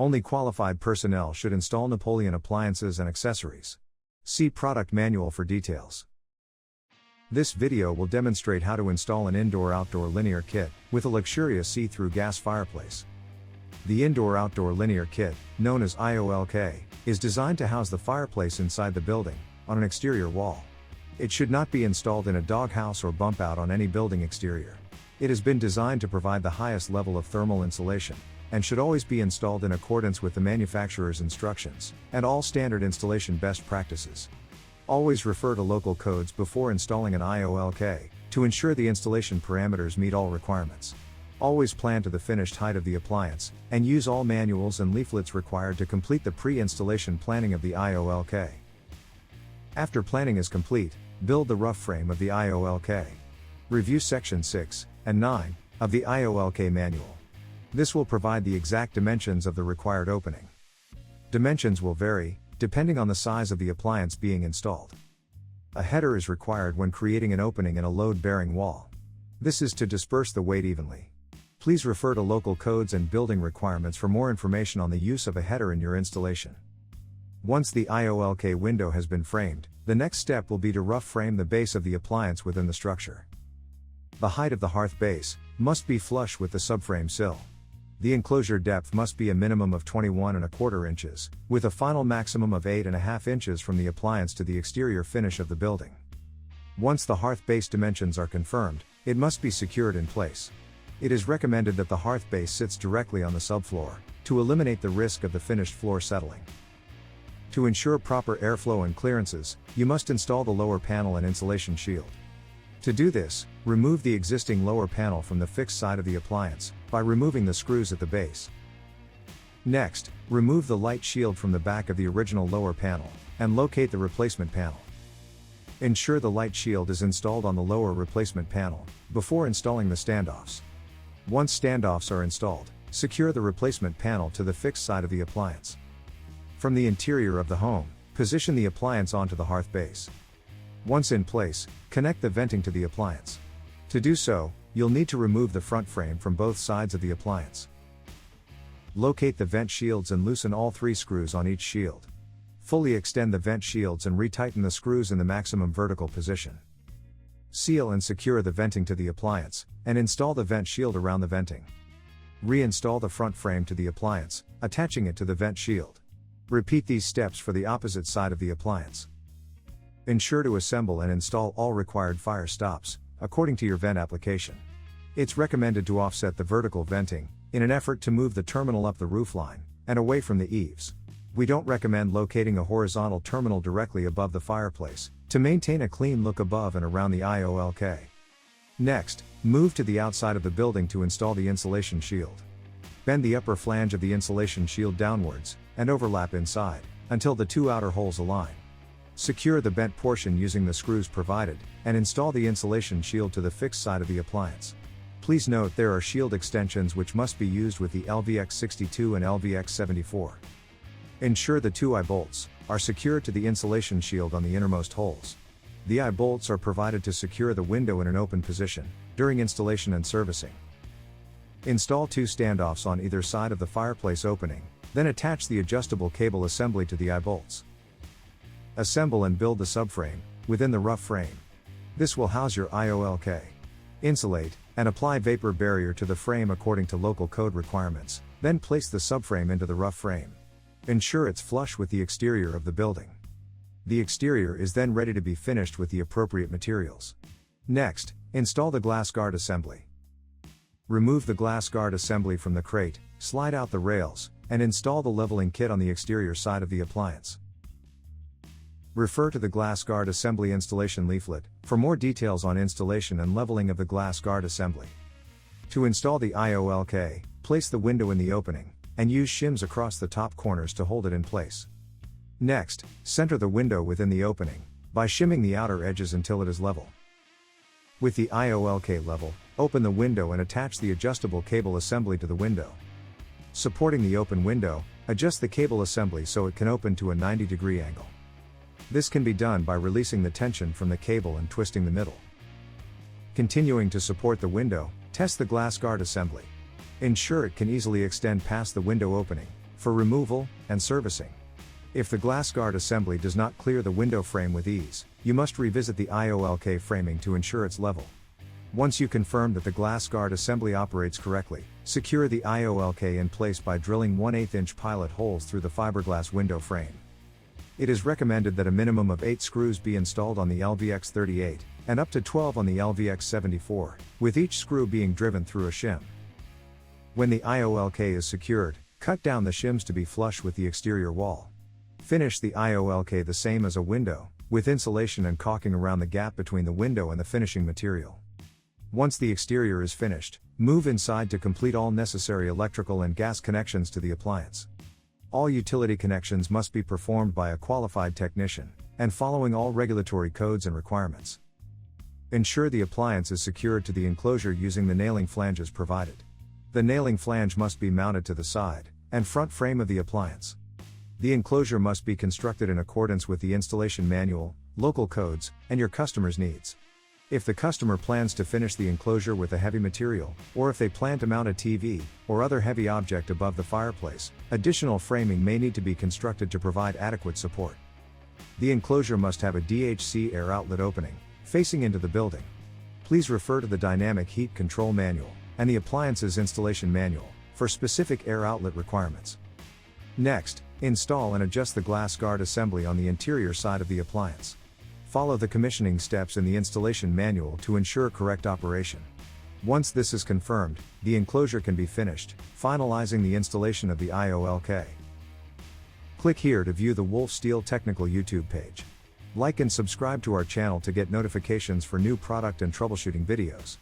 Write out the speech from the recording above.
Only qualified personnel should install Napoleon appliances and accessories. See product manual for details. This video will demonstrate how to install an indoor-outdoor linear kit with a Luxuria see-through gas fireplace. The indoor-outdoor linear kit, known as IOLK, is designed to house the fireplace inside the building, on an exterior wall. It should not be installed in a doghouse or bump out on any building exterior. It has been designed to provide the highest level of thermal insulation, and should always be installed in accordance with the manufacturer's instructions, and all standard installation best practices. Always refer to local codes before installing an IOLK, to ensure the installation parameters meet all requirements. Always plan to the finished height of the appliance, and use all manuals and leaflets required to complete the pre-installation planning of the IOLK. After planning is complete, build the rough frame of the IOLK. Review Section 6 and 9 of the IOLK manual. This will provide the exact dimensions of the required opening. Dimensions will vary, depending on the size of the appliance being installed. A header is required when creating an opening in a load-bearing wall. This is to disperse the weight evenly. Please refer to local codes and building requirements for more information on the use of a header in your installation. Once the IOLK window has been framed, the next step will be to rough frame the base of the appliance within the structure. The height of the hearth base must be flush with the subframe sill. The enclosure depth must be a minimum of 21¼ inches, with a final maximum of 8½ inches from the appliance to the exterior finish of the building. Once the hearth base dimensions are confirmed, it must be secured in place. It is recommended that the hearth base sits directly on the subfloor, to eliminate the risk of the finished floor settling. To ensure proper airflow and clearances, you must install the lower panel and insulation shield. To do this, remove the existing lower panel from the fixed side of the appliance, by removing the screws at the base. Next, remove the light shield from the back of the original lower panel, and locate the replacement panel. Ensure the light shield is installed on the lower replacement panel, before installing the standoffs. Once standoffs are installed, secure the replacement panel to the fixed side of the appliance. From the interior of the home, position the appliance onto the hearth base. Once in place, connect the venting to the appliance. To do so, you'll need to remove the front frame from both sides of the appliance. Locate the vent shields and loosen all 3 screws on each shield. Fully extend the vent shields and retighten the screws in the maximum vertical position. Seal and secure the venting to the appliance, and install the vent shield around the venting. Reinstall the front frame to the appliance, attaching it to the vent shield. Repeat these steps for the opposite side of the appliance. Ensure to assemble and install all required fire stops, according to your vent application. It's recommended to offset the vertical venting, in an effort to move the terminal up the roofline, and away from the eaves. We don't recommend locating a horizontal terminal directly above the fireplace, to maintain a clean look above and around the IOLK. Next, move to the outside of the building to install the insulation shield. Bend the upper flange of the insulation shield downwards, and overlap inside, until the 2 outer holes align. Secure the bent portion using the screws provided, and install the insulation shield to the fixed side of the appliance. Please note there are shield extensions which must be used with the LVX62 and LVX74. Ensure the 2 eye bolts are secured to the insulation shield on the innermost holes. The eye bolts are provided to secure the window in an open position, during installation and servicing. Install 2 standoffs on either side of the fireplace opening, then attach the adjustable cable assembly to the eye bolts. Assemble and build the subframe, within the rough frame. This will house your IOLK. Insulate, and apply vapor barrier to the frame according to local code requirements, then place the subframe into the rough frame. Ensure it's flush with the exterior of the building. The exterior is then ready to be finished with the appropriate materials. Next, install the glass guard assembly. Remove the glass guard assembly from the crate, slide out the rails, and install the leveling kit on the exterior side of the appliance. Refer to the glass guard assembly installation leaflet, for more details on installation and leveling of the glass guard assembly. To install the IOLK, place the window in the opening, and use shims across the top corners to hold it in place. Next, center the window within the opening, by shimming the outer edges until it is level. With the IOLK level, open the window and attach the adjustable cable assembly to the window. Supporting the open window, adjust the cable assembly so it can open to a 90-degree angle. This can be done by releasing the tension from the cable and twisting the middle. Continuing to support the window, test the glass guard assembly. Ensure it can easily extend past the window opening, for removal and servicing. If the glass guard assembly does not clear the window frame with ease, you must revisit the IOLK framing to ensure its level. Once you confirm that the glass guard assembly operates correctly, secure the IOLK in place by drilling 1/8 inch pilot holes through the fiberglass window frame. It is recommended that a minimum of 8 screws be installed on the LVX38, and up to 12 on the LVX74, with each screw being driven through a shim. When the IOLK is secured, cut down the shims to be flush with the exterior wall. Finish the IOLK the same as a window, with insulation and caulking around the gap between the window and the finishing material. Once the exterior is finished, move inside to complete all necessary electrical and gas connections to the appliance. All utility connections must be performed by a qualified technician, and following all regulatory codes and requirements. Ensure the appliance is secured to the enclosure using the nailing flanges provided. The nailing flange must be mounted to the side and front frame of the appliance. The enclosure must be constructed in accordance with the installation manual, local codes, and your customer's needs. If the customer plans to finish the enclosure with a heavy material, or if they plan to mount a TV or other heavy object above the fireplace, additional framing may need to be constructed to provide adequate support. The enclosure must have a DHC air outlet opening, facing into the building. Please refer to the Dynamic Heat Control Manual and the Appliances Installation Manual for specific air outlet requirements. Next, install and adjust the glass guard assembly on the interior side of the appliance. Follow the commissioning steps in the installation manual to ensure correct operation. Once this is confirmed, the enclosure can be finished, finalizing the installation of the IOLK. Click here to view the Wolf Steel Technical YouTube page. Like and subscribe to our channel to get notifications for new product and troubleshooting videos.